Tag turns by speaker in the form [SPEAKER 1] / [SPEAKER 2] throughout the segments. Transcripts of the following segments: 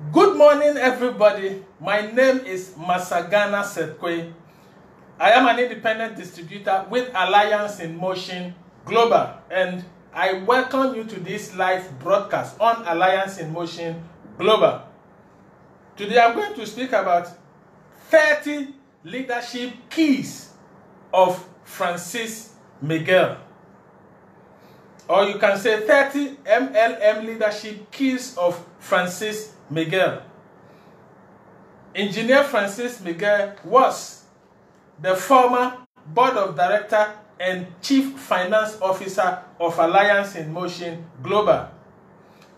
[SPEAKER 1] Good morning, everybody. My name is Masagana Setkwe. I am an independent distributor with Alliance in Motion Global, and I welcome you to this live broadcast on Alliance in Motion Global. Today I'm going to speak about 30 leadership keys of Francis Miguel. Or you can say 30 MLM leadership keys of Francis Miguel. Engineer Francis Miguel was the former board of director and chief finance officer of Alliance in Motion Global.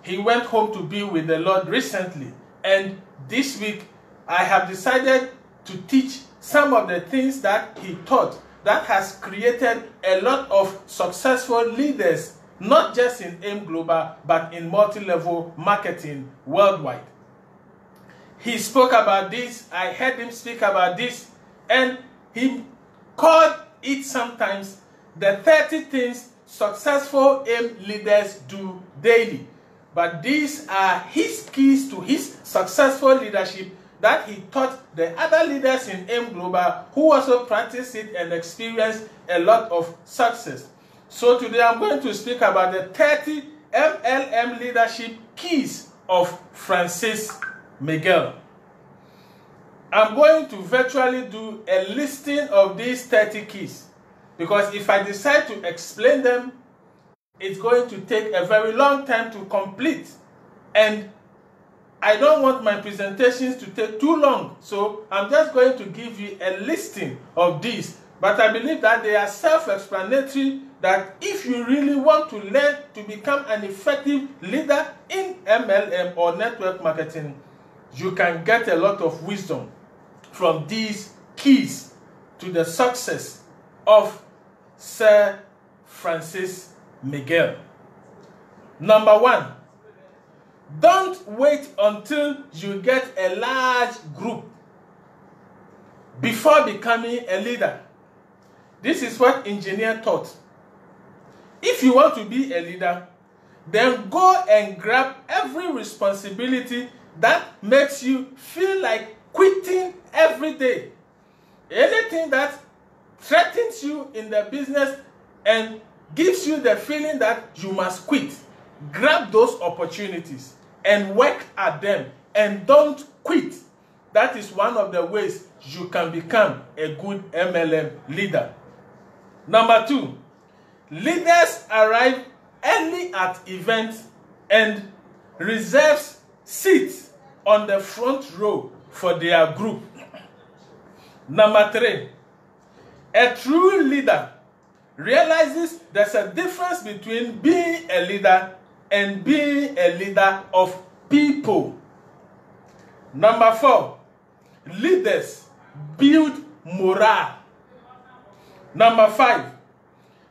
[SPEAKER 1] He went home to be with the Lord recently, and this week I have decided to teach some of the things that he taught that has created a lot of successful leaders, not just in AIM Global, but in multi-level marketing worldwide. He spoke about this, I heard him speak about this, and he called it sometimes the 30 things successful AIM leaders do daily. But these are his keys to his successful leadership that he taught the other leaders in AIM Global who also practice it and experience a lot of success. So today I'm going to speak about the 30 MLM leadership keys of Francis Miguel. I'm going to virtually do a listing of these 30 keys, because if I decide to explain them, it's going to take a very long time to complete, and I don't want my presentations to take too long, so I'm just going to give you a listing of these. But I believe that they are self-explanatory, that if you really want to learn to become an effective leader in MLM or network marketing, you can get a lot of wisdom from these keys to the success of Sir Francis Miguel. Number one, don't wait until you get a large group before becoming a leader. This is what engineer taught. If you want to be a leader, then go and grab every responsibility that makes you feel like quitting every day. Anything that threatens you in the business and gives you the feeling that you must quit, grab those opportunities and work at them, and don't quit. That is one of the ways you can become a good MLM leader. Number two, leaders arrive early at events and reserve seats on the front row for their group. Number three, a true leader realizes there's a difference between being a leader and being a leader of people. Number four, leaders build morale. Number five,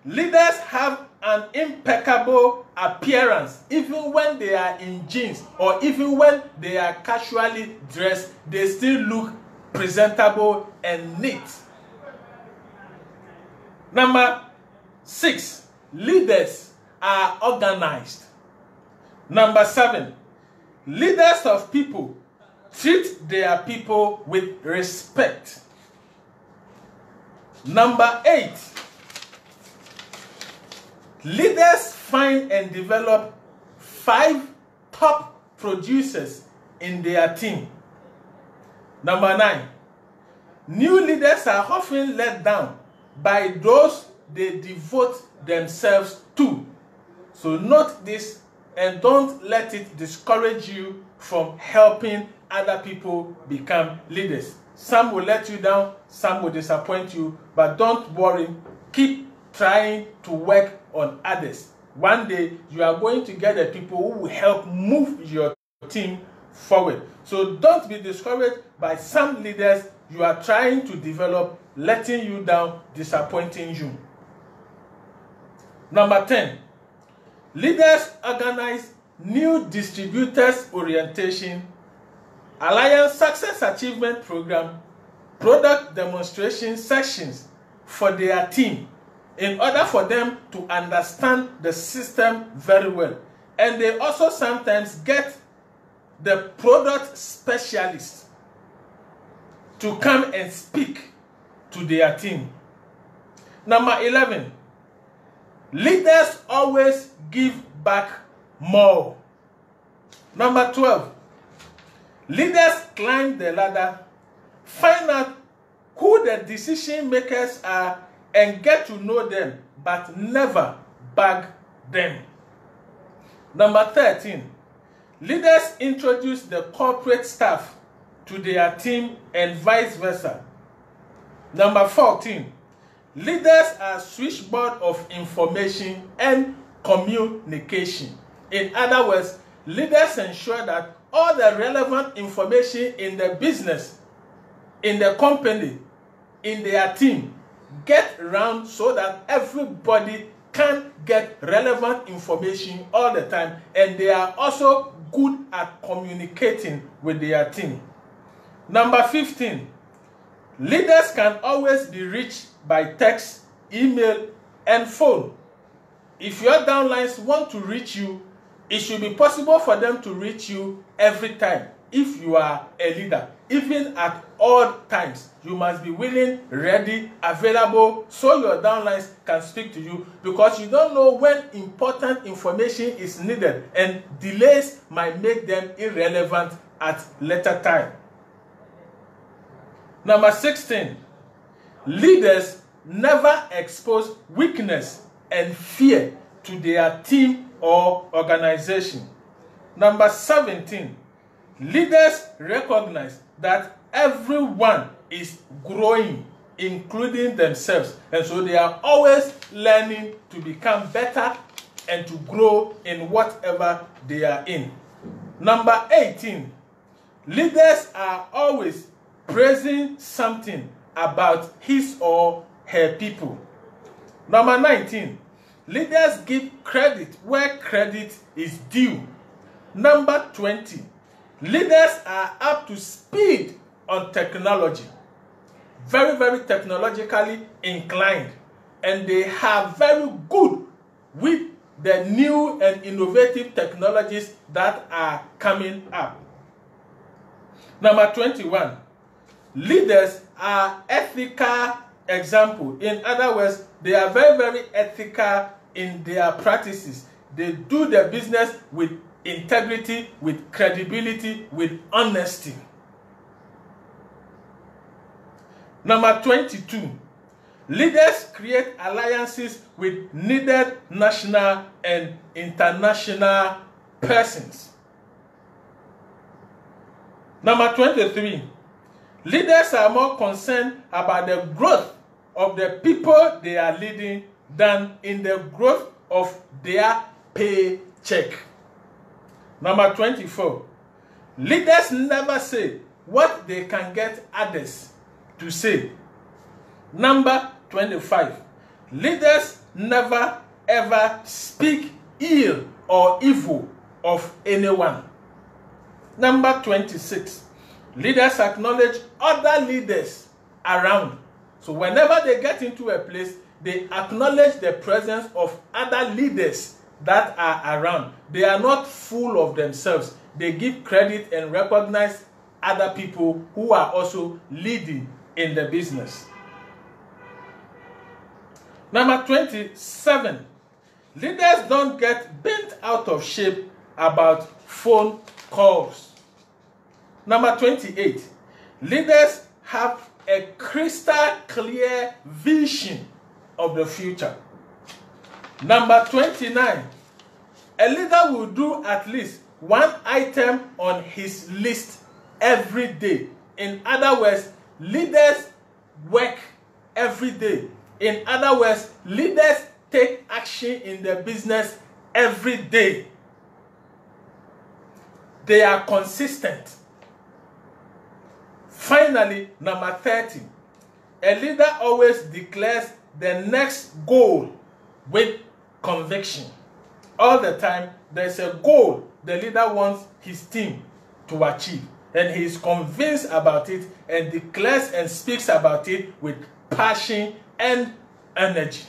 [SPEAKER 1] leaders have an impeccable appearance. Even when they are in jeans or even when they are casually dressed, they still look presentable and neat. Number six, leaders are organized. Number seven, leaders of people treat their people with respect. Number eight, leaders find and develop 5 top producers in their team. Number 9, new leaders are often let down by those they devote themselves to. So note this and don't let it discourage you from helping other people become leaders. Some will let you down, some will disappoint you, but don't worry. Keep trying to work on others. One day you are going to get the people who will help move your team forward. So don't be discouraged by some leaders you are trying to develop letting you down, disappointing you. Number 10, leaders organize new distributors orientation, Alliance Success Achievement Program, product demonstration sessions for their team in order for them to understand the system very well. And they also sometimes get the product specialists to come and speak to their team. Number 11, leaders always give back more. Number 12, leaders climb the ladder, find out who the decision makers are and get to know them, but never bag them. Number 13, leaders introduce the corporate staff to their team and vice versa. Number 14, leaders are switchboard of information and communication. In other words, leaders ensure that all the relevant information in the business, in the company, in their team, get around so that everybody can get relevant information all the time, and they are also good at communicating with their team. Number 15, leaders can always be reached by text, email, and phone. If your downlines want to reach you, it should be possible for them to reach you every time. If you are a leader, even at all times, you must be willing, ready, available, so your downlines can speak to you, because you don't know when important information is needed, and delays might make them irrelevant at later time. Number 16, leaders never expose weakness and fear to their team or organization. Number 17, leaders recognize that everyone is growing, including themselves, and so they are always learning to become better and to grow in whatever they are in. Number 18, leaders are always praising something about his or her people. Number 19, leaders give credit where credit is due. Number 20, leaders are up to speed on technology, very, very technologically inclined, and they are very good with the new and innovative technologies that are coming up. Number 21, leaders are ethical example. In other words, they are very, very ethical in their practices. They do their business with integrity, with credibility, with honesty. Number 22, leaders create alliances with needed national and international persons. Number 23, leaders are more concerned about the growth of the people they are leading than in the growth of their paycheck. Number 24, leaders never say what they can get others to say. Number 25, leaders never ever speak ill or evil of anyone. Number 26, leaders acknowledge other leaders around. So whenever they get into a place, they acknowledge the presence of other leaders that are around. They are not full of themselves. They give credit and recognize other people who are also leading in the business. Number 27, leaders don't get bent out of shape about phone calls. Number 28, leaders have a crystal clear vision of the future. Number 29, a leader will do at least one item on his list every day. In other words, leaders work every day. In other words, leaders take action in the business every day. They are consistent. Finally, number 30, a leader always declares the next goal with conviction. All the time, there's a goal the leader wants his team to achieve, and he is convinced about it and declares and speaks about it with passion and energy.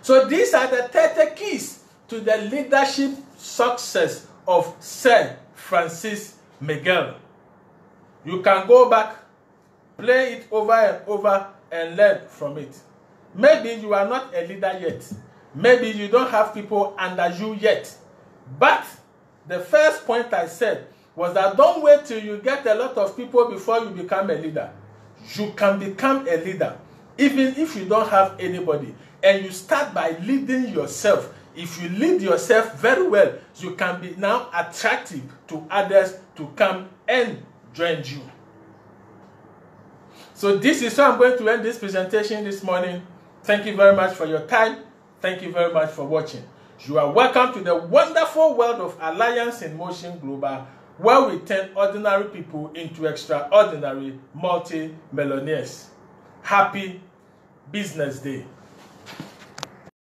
[SPEAKER 1] So these are the 30 keys to the leadership success of Sir Francis Miguel. You can go back, play it over and over, and learn from it. Maybe you are not a leader yet. Maybe you don't have people under you yet. But the first point I said was that don't wait till you get a lot of people before you become a leader. You can become a leader even if you don't have anybody. And you start by leading yourself. If you lead yourself very well, you can be now attractive to others to come and join you. So this is how I'm going to end this presentation this morning. Thank you very much for your time. Thank you very much for watching. You are welcome to the wonderful world of Alliance in Motion Global, where we turn ordinary people into extraordinary multi-millionaires. Happy Business Day.